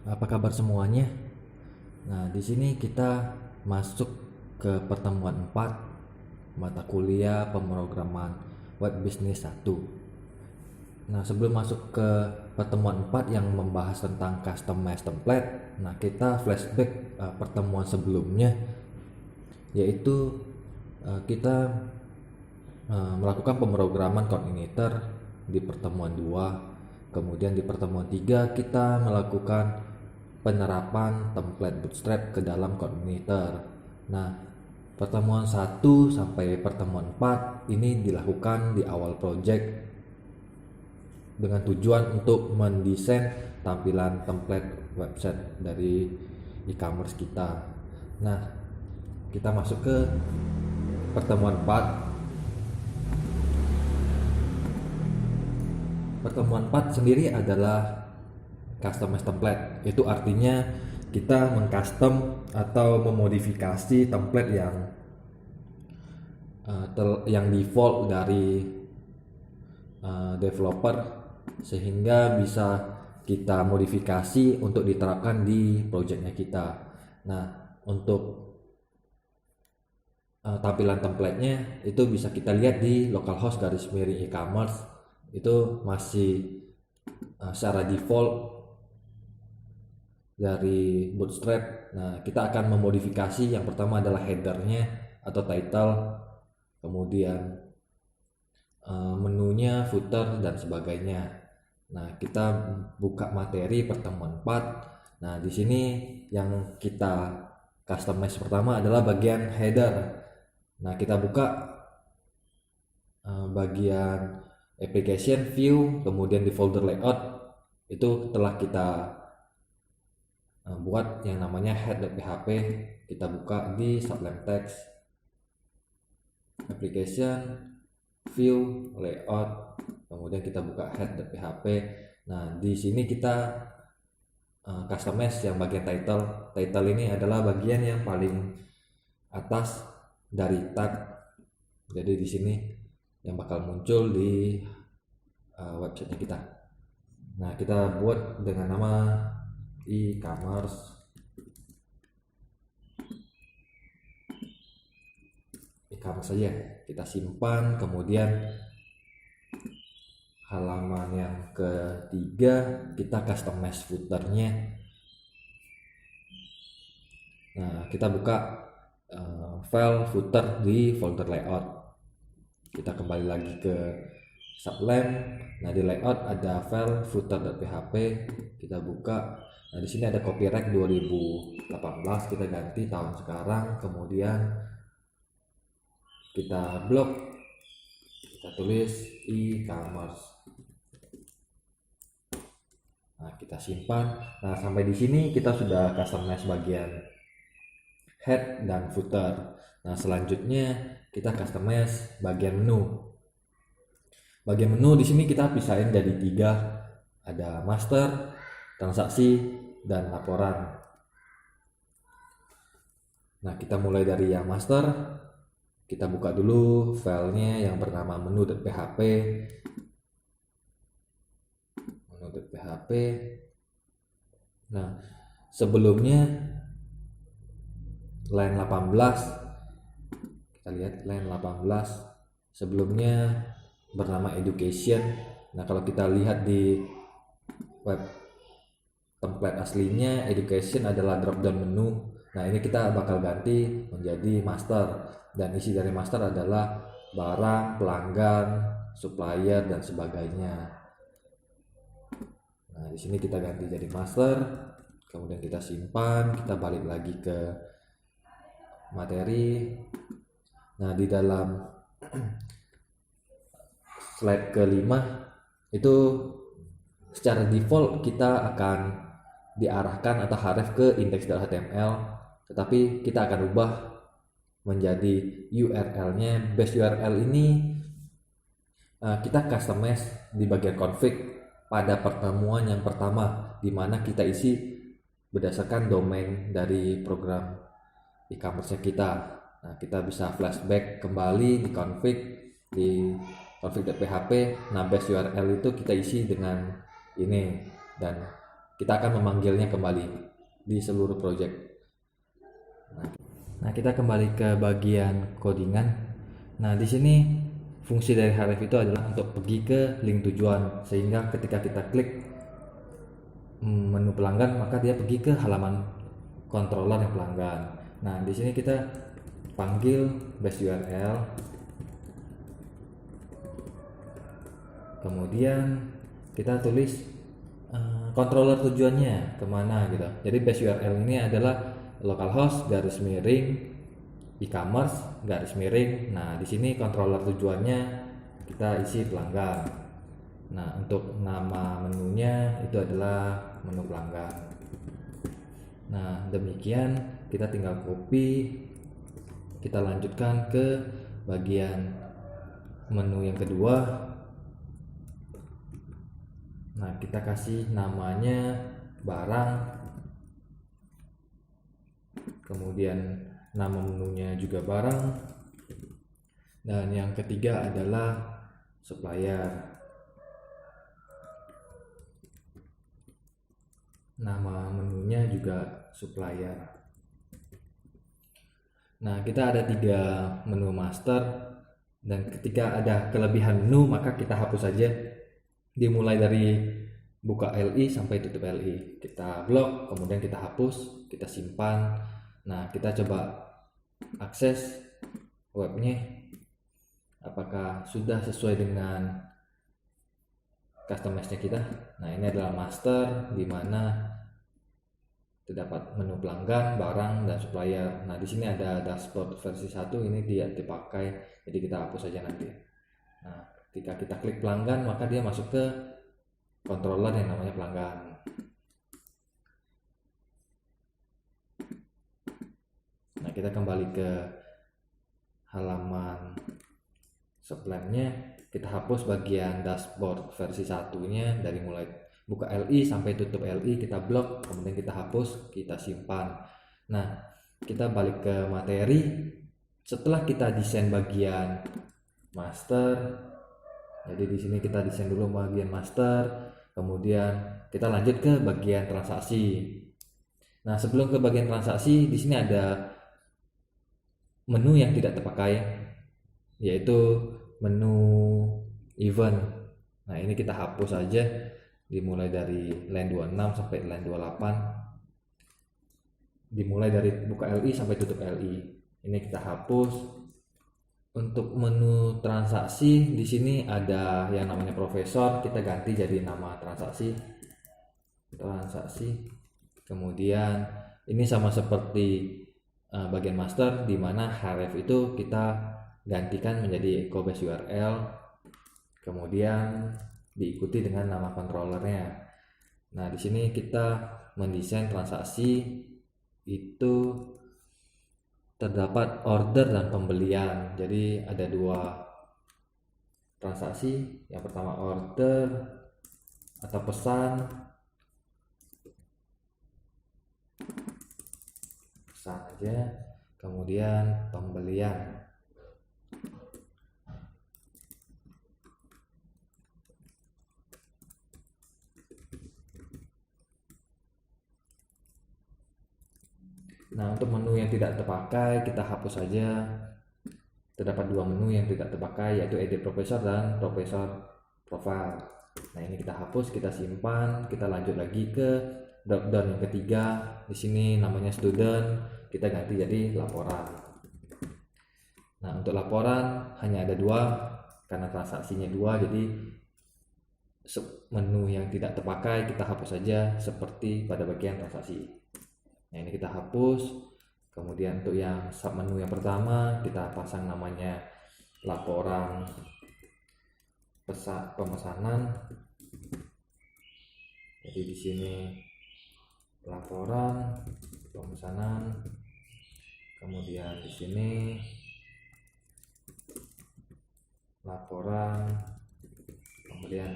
Apa kabar semuanya? Nah, di sini kita masuk ke pertemuan 4 mata kuliah pemrograman web bisnis 1. Nah, sebelum masuk ke pertemuan 4 yang membahas tentang customize template, nah kita flashback pertemuan sebelumnya, yaitu kita melakukan pemrograman coordinator di pertemuan 2. Kemudian di pertemuan 3 kita melakukan penerapan template bootstrap ke dalam coordinator. Nah, pertemuan 1 sampai pertemuan 4 ini dilakukan di awal project dengan tujuan untuk mendesain tampilan template website dari e-commerce kita. Nah, kita masuk ke pertemuan 4. Pertemuan 4 sendiri adalah customize template. Itu artinya kita mengcustom atau memodifikasi template yang default dari developer sehingga bisa kita modifikasi untuk diterapkan di projectnya kita. Nah, untuk tampilan templatenya itu bisa kita lihat di localhost /e-commerce. Itu masih secara default dari Bootstrap. Nah, kita akan memodifikasi. Yang pertama adalah headernya atau title, kemudian menunya, footer, dan sebagainya. Nah, kita buka materi pertemuan 4. Nah, di sini yang kita customize pertama adalah bagian header. Nah, kita buka bagian application view, kemudian di folder layout itu telah kita buat yang namanya head.php. Kita buka di sublime text, application view, layout, kemudian kita buka head.php. Nah, di sini kita customize yang bagian title. Title ini adalah bagian yang paling atas dari tag. Jadi di sini yang bakal muncul di websitenya kita. Nah, kita buat dengan nama e-commerce saja. Kita simpan, kemudian halaman yang ketiga kita customize footernya. Nah, kita buka file footer di folder layout. Kita kembali lagi ke Sublime. Nah, di layout ada file footer.php. Kita buka. Nah, di sini ada copyright 2018. Kita ganti tahun sekarang. Kemudian kita blok. Kita tulis e-commerce. Nah, kita simpan. Nah, sampai di sini kita sudah customize bagian head dan footer. Nah, selanjutnya kita customize bagian menu. Bagian menu di sini kita pisahin jadi 3. Ada master, transaksi, dan laporan. Nah, kita mulai dari yang master. Kita buka dulu filenya yang bernama menu.php. Menu.php. Nah, sebelumnya line 18. Kita lihat line 18. Sebelumnya bernama education. Nah, kalau kita lihat di web template aslinya, education adalah drop down menu. Nah, ini kita bakal ganti menjadi master, dan isi dari master adalah barang, pelanggan, supplier, dan sebagainya. Nah, di sini kita ganti jadi master, kemudian kita simpan, kita balik lagi ke materi. Nah, di dalam slide kelima itu secara default kita akan diarahkan atau haref ke index.html, tetapi kita akan ubah menjadi URL-nya. Base URL ini kita customize di bagian config pada pertemuan yang pertama, di mana kita isi berdasarkan domain dari program e-commerce kita. Nah, kita bisa flashback kembali di config.php. Nah, base URL itu kita isi dengan ini, dan kita akan memanggilnya kembali di seluruh project. Nah, kita kembali ke bagian codingan. Nah, di sini fungsi dari href itu adalah untuk pergi ke link tujuan, sehingga ketika kita klik menu pelanggan maka dia pergi ke halaman controller yang pelanggan. Nah, di sini kita panggil base URL, kemudian kita tulis controller tujuannya kemana gitu. Jadi base URL ini adalah localhost garis miring e-commerce garis miring. Nah, di sini controller tujuannya kita isi pelanggan. Nah, untuk nama menunya itu adalah menu pelanggan. Nah, demikian kita tinggal copy, kita lanjutkan ke bagian menu yang kedua. Nah, kita kasih namanya barang, kemudian nama menunya juga barang, dan yang ketiga adalah supplier. Nama menunya juga supplier. Nah, kita ada 3 menu master, dan ketika ada kelebihan menu maka kita hapus saja. Dimulai dari buka LI sampai tutup LI, kita blok, kemudian kita hapus, kita simpan. Nah, kita coba akses webnya apakah sudah sesuai dengan customize-nya kita. Nah, ini adalah master di mana terdapat menu pelanggan, barang, dan supplier. Nah, di sini ada dashboard versi 1, ini tidak dipakai, jadi kita hapus saja nanti. Nah, ketika kita klik pelanggan maka dia masuk ke controller yang namanya pelanggan. Nah, kita kembali ke halaman supply-nya, kita hapus bagian dashboard versi 1-nya dari mulai buka LI sampai tutup LI, kita blok, kemudian kita hapus, kita simpan. Nah, kita balik ke materi. Setelah kita desain bagian master, jadi di sini kita desain dulu bagian master, kemudian kita lanjut ke bagian transaksi. Nah, sebelum ke bagian transaksi, di sini ada menu yang tidak terpakai, yaitu menu event. Nah, ini kita hapus saja, dimulai dari line 26 sampai line 28, dimulai dari buka LI sampai tutup LI. Ini kita hapus. Untuk menu transaksi di sini ada yang namanya profesor, kita ganti jadi nama transaksi. Kemudian ini sama seperti bagian master, di mana href itu kita gantikan menjadi echo base URL, kemudian diikuti dengan nama controllernya. Nah, di sini kita mendesain transaksi itu terdapat order dan pembelian. Jadi ada 2 transaksi. Yang pertama order atau pesan aja, kemudian pembelian. Nah, untuk menu yang tidak terpakai kita hapus saja. Terdapat 2 menu yang tidak terpakai, yaitu edit professor dan professor profile. Nah, ini kita hapus, kita simpan, kita lanjut lagi ke dropdown yang ketiga. Di sini namanya student, kita ganti jadi laporan. Nah, untuk laporan hanya ada 2 karena transaksinya 2, jadi menu yang tidak terpakai kita hapus saja seperti pada bagian transaksi. Nah, ini kita hapus. Kemudian untuk yang sub menu yang pertama kita pasang namanya laporan pemesanan. Jadi di sini laporan pemesanan, kemudian di sini laporan pembelian.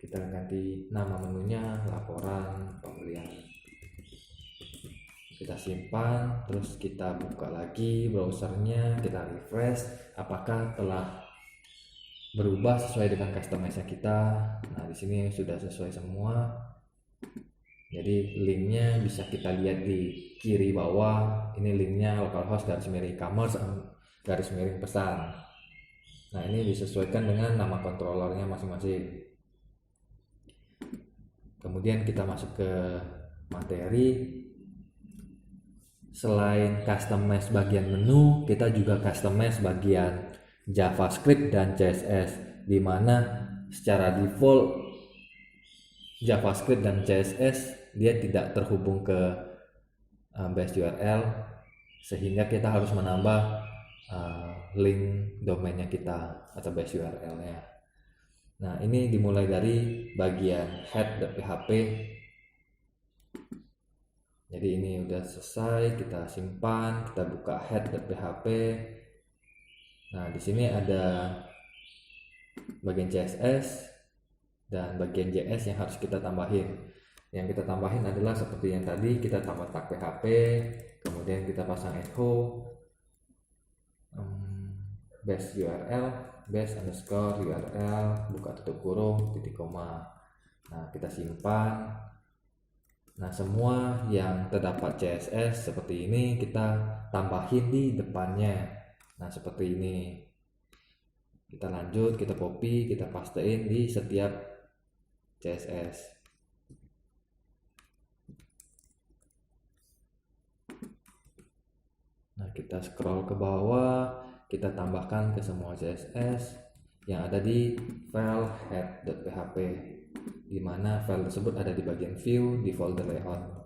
Kita ganti nama menunya laporan pembelian. Kita simpan, terus kita buka lagi browsernya, kita refresh apakah telah berubah sesuai dengan customize kita. Nah, di sini sudah sesuai semua. Jadi linknya bisa kita lihat di kiri bawah. Ini linknya localhost _e-commerce _pesan. Nah, ini disesuaikan dengan nama controllernya masing-masing. Kemudian kita masuk ke materi. Selain customize bagian menu, kita juga customize bagian JavaScript dan CSS, di mana secara default JavaScript dan CSS dia tidak terhubung ke base URL, sehingga kita harus menambah link domainnya kita atau base URL-nya. Nah, ini dimulai dari bagian head.php. Jadi ini udah selesai, kita simpan, kita buka head.php. Nah, di sini ada bagian CSS dan bagian JS yang harus kita tambahin. Yang kita tambahin adalah seperti yang tadi, kita tambah tag PHP, kemudian kita pasang echo, base URL, base_URL, buka tutup kurung, titik koma. Nah, kita simpan. Nah, semua yang terdapat CSS seperti ini kita tambahin di depannya. Nah, seperti ini. Kita lanjut, kita copy, kita pastein di setiap CSS. Nah, kita scroll ke bawah, kita tambahkan ke semua CSS yang ada di file head.php, di mana file tersebut ada di bagian view di folder layout.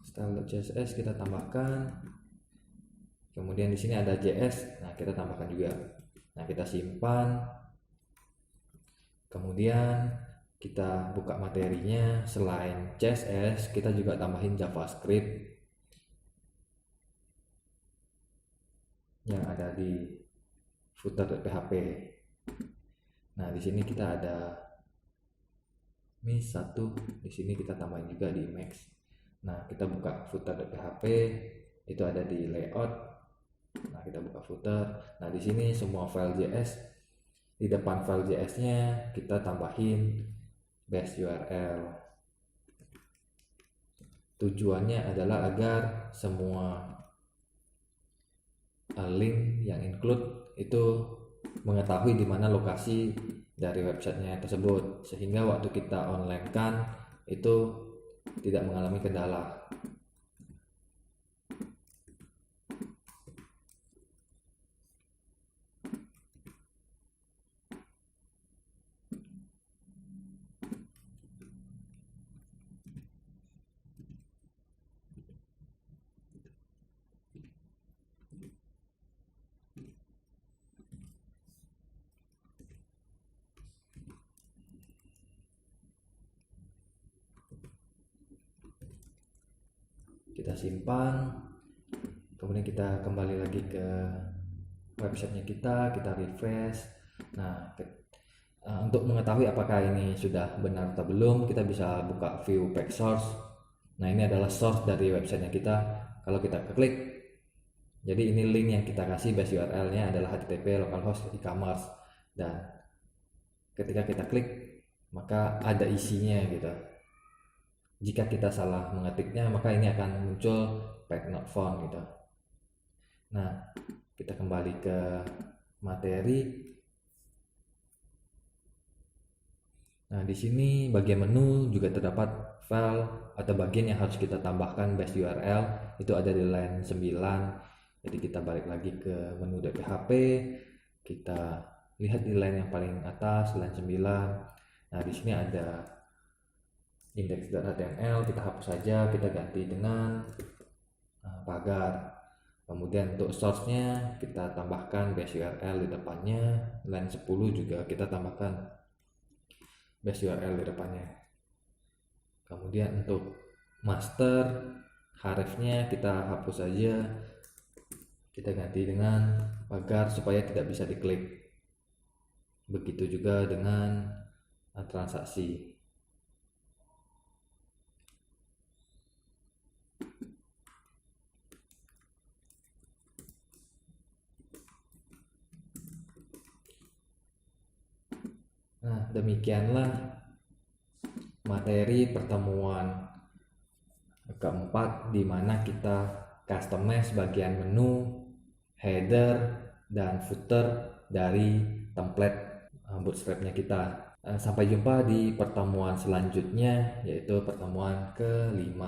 Style.css kita tambahkan. Kemudian di sini ada JS, nah kita tambahkan juga. Nah, kita simpan. Kemudian kita buka materinya. Selain CSS, kita juga tambahin JavaScript yang ada di footer.php. Nah, di sini kita ada mis1, di sini kita tambahin juga di max. Nah, kita buka footer.php, itu ada di layout. Nah, kita buka footer. Nah, di sini semua file JS, di depan file JS-nya kita tambahin base URL. Tujuannya adalah agar semua link yang include itu mengetahui di mana lokasi dari websitenya tersebut, sehingga waktu kita online kan itu tidak mengalami kendala. Kita simpan, kemudian kita kembali lagi ke websitenya kita refresh. Nah, untuk mengetahui apakah ini sudah benar atau belum, kita bisa buka view page source. Nah, ini adalah source dari websitenya kita. Kalau kita klik, jadi ini link yang kita kasih, base URL-nya adalah http localhost e-commerce, dan ketika kita klik maka ada isinya gitu. Jika kita salah mengetiknya, maka ini akan muncul page not found gitu. Nah, kita kembali ke materi. Nah, di sini bagian menu juga terdapat file atau bagian yang harus kita tambahkan base URL, itu ada di line 9. Jadi kita balik lagi ke menu.php, kita lihat di line yang paling atas, line 9. Nah, di sini ada index.html, kita hapus saja, kita ganti dengan pagar. Kemudian untuk source-nya kita tambahkan base URL di depannya, line 10 juga kita tambahkan base URL di depannya. Kemudian untuk master href-nya kita hapus saja, kita ganti dengan pagar supaya tidak bisa diklik. Begitu juga dengan transaksi. demikianlah materi pertemuan keempat di mana kita customize bagian menu, header, dan footer dari template Bootstrap-nya kita. Sampai jumpa di pertemuan selanjutnya, yaitu pertemuan ke-5.